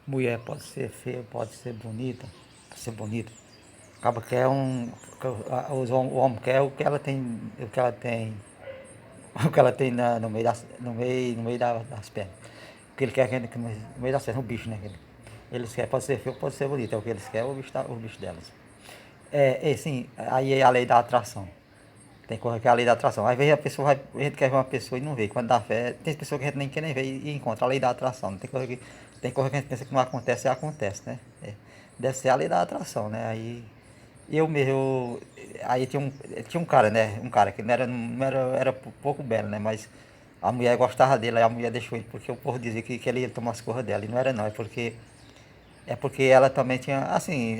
Mulher pode ser feia, pode ser bonita. Acaba que é um. O homem quer o que ela tem. O que ela tem. O que ela tem no meio das pernas. O que ele quer que no meio das pernas, o bicho, né? Eles querem, pode ser feio, pode ser bonito. É o que eles querem, o bicho delas. Sim, aí é a lei da atração. Tem coisa que é a lei da atração. Às vezes a gente quer ver uma pessoa e não vê. Quando dá fé, tem pessoas que a gente nem quer nem ver e encontra a lei da atração. Tem coisa que a gente pensa que não acontece e acontece, né? Deve ser a lei da atração, né? Aí eu mesmo, aí tinha um cara, né? Um cara que era pouco belo, né? Mas a mulher gostava dele, aí a mulher deixou ele, porque o povo dizia que ele ia tomar as coisas dela. E não era não, é porque ela também tinha, assim,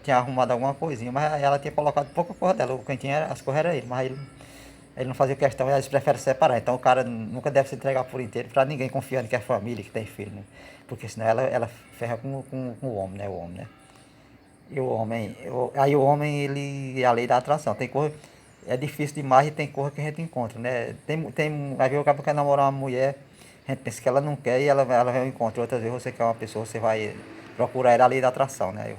tinha arrumado alguma coisinha, mas ela tinha colocado pouca coisa dela. Quem tinha as coisas era ele, mas ele não fazia questão, eles preferem separar. Então o cara nunca deve se entregar por inteiro para ninguém confiando que é família, que tem filho, né? Porque senão ela ferra com o homem, né? O homem, né? E o homem, aí o homem, ele, é a lei da atração. Tem coisa, é difícil demais e tem coisa que a gente encontra, né? Aí o cara quer namorar uma mulher, a gente pensa que ela não quer e ela vai ao encontro. Outras vezes você quer uma pessoa, você vai procurar ela, a lei da atração, né?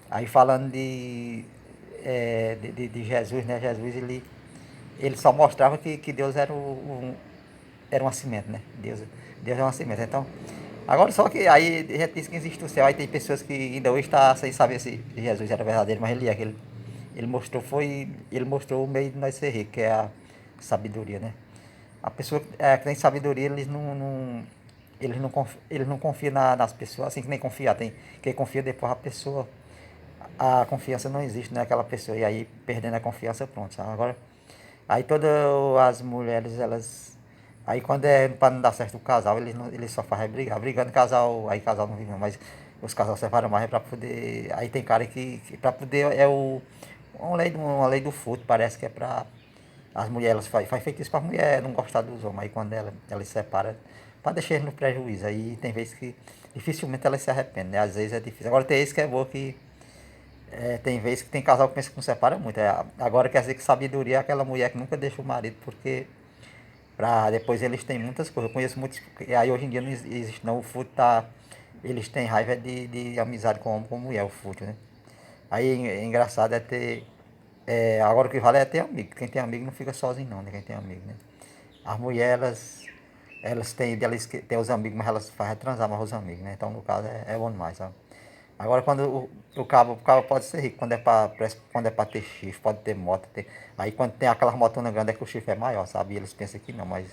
Aí falando de Jesus, né? Jesus, ele só mostrava que Deus era uma semente, né? Deus é uma semente. Então, agora só que aí a gente diz que existe o céu, aí tem pessoas que ainda hoje estão sem saber se Jesus era verdadeiro, mas ele é aquele. Ele mostrou o meio de nós ser ricos, que é a sabedoria, né? A pessoa que tem sabedoria, eles não confiam nas pessoas, assim que nem confiar. Tem quem confia depois a pessoa, a confiança não existe naquela pessoa, e aí perdendo a confiança, pronto, sabe? Agora, aí todas as mulheres, elas. Aí quando é pra não dar certo o casal, eles só fazem brigar. Brigando, casal não vive, mas os casais separam mais pra poder. Aí tem cara que pra poder uma lei do furto, parece que é pra. As mulheres elas faz feitiço pra mulher não gostar dos homens. Aí quando elas se separam, pra deixar eles no prejuízo. Aí tem vezes que dificilmente elas se arrependem, né? Às vezes é difícil. Agora tem vezes que é boa que tem vezes que tem casal que pensa que não separa muito. Agora quer dizer que sabedoria é aquela mulher que nunca deixa o marido, porque pra depois eles têm muitas coisas. Eu conheço muitos. E aí hoje em dia não existe não. O fútil tá. Eles têm raiva de amizade com homem com mulher, o fútil, né? Aí engraçado é ter. Agora o que vale é ter amigo. Quem tem amigo não fica sozinho não, né? Quem tem amigo, né? As mulheres, elas têm os amigos, mas elas fazem transar mais os amigos, né? Então no caso é bom demais, sabe? Agora quando o cabo pode ser rico, quando é pra ter chifre, pode ter moto, aí quando tem aquelas motonas grandes é que o chifre é maior, sabe? E eles pensam que não, mas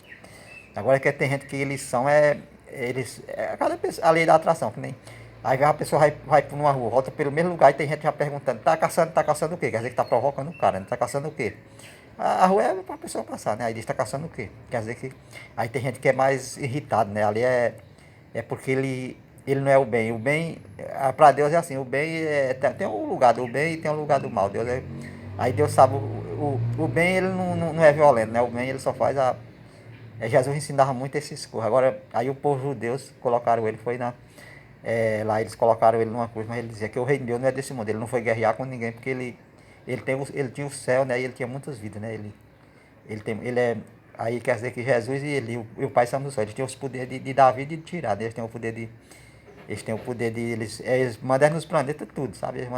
agora que tem gente que eles são, cada pessoa, a lei da atração, que nem. Aí a pessoa vai por uma rua, volta pelo mesmo lugar e tem gente já perguntando, tá caçando o quê? Quer dizer que tá provocando o cara, né? Tá caçando o quê? A rua é pra pessoa passar, né? Aí diz, tá caçando o quê? Quer dizer que. Aí tem gente que é mais irritado, né? Ali é porque ele não é o bem. O bem, pra Deus é assim, o bem tem um lugar do bem e tem um lugar do mal. Aí Deus sabe, o bem ele não é violento, né? O bem ele só faz a. Jesus ensinava muito esses coisas. Agora, aí o povo judeu colocaram ele, lá eles colocaram ele numa cruz, mas ele dizia que o reino de Deus não é desse mundo. Ele não foi guerrear com ninguém, porque ele tinha o céu, né? E ele tinha muitas vidas, né? Aí quer dizer que Jesus e o Pai são dos céus. Eles têm os poderes de dar vida e de tirar, né? Eles têm o poder de. Eles mandam nos planetas tudo, sabe?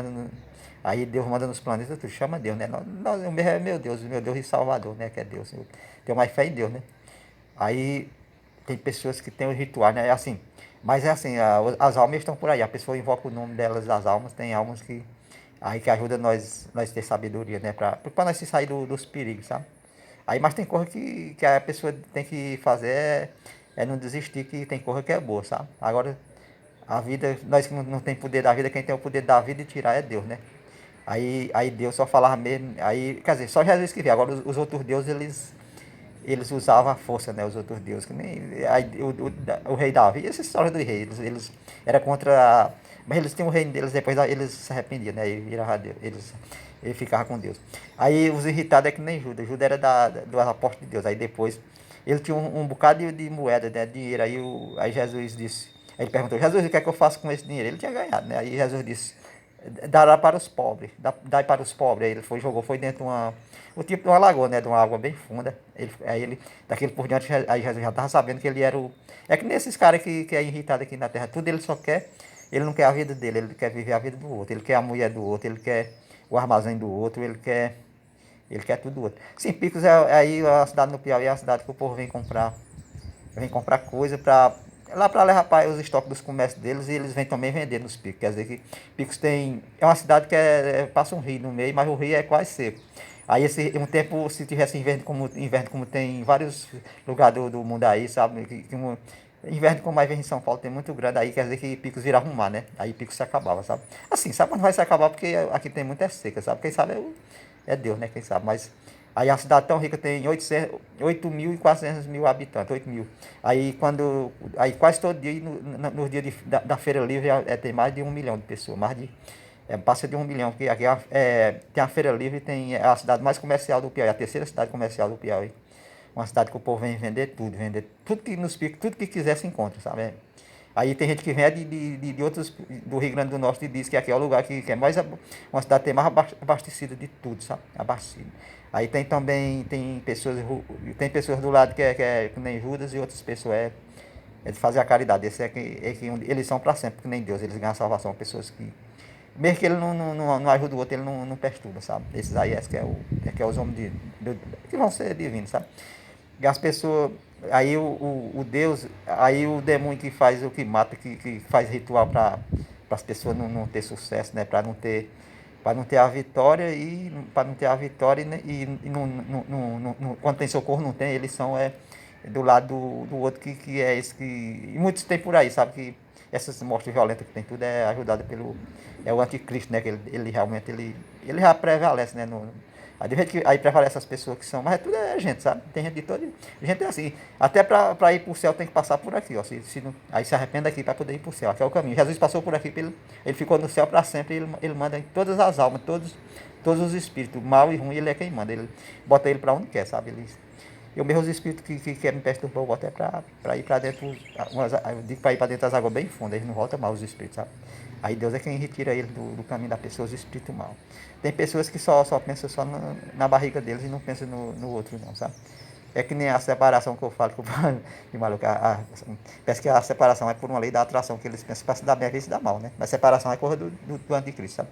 Aí Deus manda nos planetas tudo, chama Deus, né? O meu é meu Deus e Salvador, né? Que é Deus. Eu tenho mais fé em Deus, né? Aí tem pessoas que têm os rituais, né? É assim. Mas é assim, as almas estão por aí. A pessoa invoca o nome delas, das almas. Tem almas que ajuda nós ter sabedoria, né? Pra nós se sair dos perigos, sabe? Aí, mas tem coisa que a pessoa tem que fazer não desistir, que tem coisa que é boa, sabe? Agora, a vida, nós que não tem poder da vida, quem tem o poder da vida e tirar é Deus, né? Aí Deus só falava mesmo, aí, quer dizer, só Jesus que vê. Agora os outros deuses, eles usavam a força, né? Os outros deuses, que nem aí, o rei Davi, essa história do rei, eles era contra, mas eles tinham o reino deles, depois eles se arrependiam, né? E viravam Deus, ele ficava com Deus. Aí os irritados é que nem Judas era do apóstolo de Deus. Aí depois ele tinha um bocado de moeda, né? Dinheiro. Aí Jesus disse, aí ele perguntou, Jesus, o que é que eu faço com esse dinheiro? Ele tinha ganhado, né? Aí Jesus disse, dará para os pobres, dá para os pobres. Aí ele foi, jogou, foi dentro de uma, o tipo de uma lagoa, né, de uma água bem funda. Aí ele, daquele por diante, aí já tava sabendo que ele era o... É que nesses caras que é irritado aqui na terra, tudo ele só quer, ele não quer a vida dele, ele quer viver a vida do outro, ele quer a mulher do outro, ele quer o armazém do outro, ele quer tudo do outro. Sim, Picos é aí a cidade no Piauí, é a cidade que o povo vem comprar coisa para lá para levar para os estoques dos comércios deles e eles vêm também vender nos Picos. Quer dizer que Picos tem é uma cidade que passa um rio no meio, mas o rio é quase seco. Aí esse um tempo se tivesse inverno como tem em vários lugares do mundo aí, sabe? Inverno como mais vem em São Paulo tem muito grande, aí quer dizer que Picos virava um mar, né? Aí Picos se acabava, sabe? Assim, sabe quando vai se acabar? Porque aqui tem muita seca, sabe? Quem sabe é Deus, né? Quem sabe? Mas aí a cidade tão rica tem 8.400 mil habitantes, 8 mil. Aí quase todo dia, no dia da Feira Livre, tem mais de 1 milhão de pessoas, passa de 1 milhão, porque aqui tem a Feira Livre, é a cidade mais comercial do Piauí, a terceira cidade comercial do Piauí. Uma cidade que o povo vem vender tudo que nos Picos, tudo que quiser se encontra, sabe? Aí tem gente que vem de outros, do Rio Grande do Norte e diz que aqui é o lugar que é mais, uma cidade que tem mais abastecida de tudo, sabe? Abastecida. Aí tem também, tem pessoas do lado que nem Judas e outras pessoas é de fazer a caridade. Esse eles são para sempre, que nem Deus, eles ganham a salvação. Pessoas que, mesmo que ele não ajuda o outro, ele não perturba, sabe? Esses aí que é os homens que vão ser divinos, sabe? E as pessoas, aí o Deus, aí o demônio que faz o que mata, que faz ritual para as pessoas não ter sucesso, né? Para não ter a vitória e para não ter a vitória e quando tem socorro não tem, eles são do lado do outro que é esse que. E muitos tem por aí, sabe? Que essas mortes violentas que tem tudo é ajudado pelo. É o anticristo, né? Que ele realmente ele já prevalece, né? Aí, aí prevalece as pessoas que são, mas tudo é gente, sabe? Tem gente de todo. Gente é assim. Até para ir para o céu tem que passar por aqui, ó. Se não, aí se arrependa aqui para poder ir para o céu. Aqui é o caminho. Jesus passou por aqui, ele ficou no céu para sempre. Ele manda em todas as almas, todos os espíritos, mal e ruim, ele é quem manda. Ele bota ele para onde quer, sabe? Eu mesmo os espíritos que querem me perturbar, eu boto para ir para dentro. Eu digo para ir para dentro das águas bem fundas, eles não voltam mal os espíritos, sabe? Aí Deus é quem retira ele do caminho da pessoa, os espíritos mal. Tem pessoas que só pensam só na barriga deles e não pensam no outro, não, sabe? É que nem a separação que eu falo, que maluco, parece que a separação é por uma lei da atração, que eles pensam para se dar bem, às vezes se dá mal, né? Mas separação é coisa do anticristo, sabe?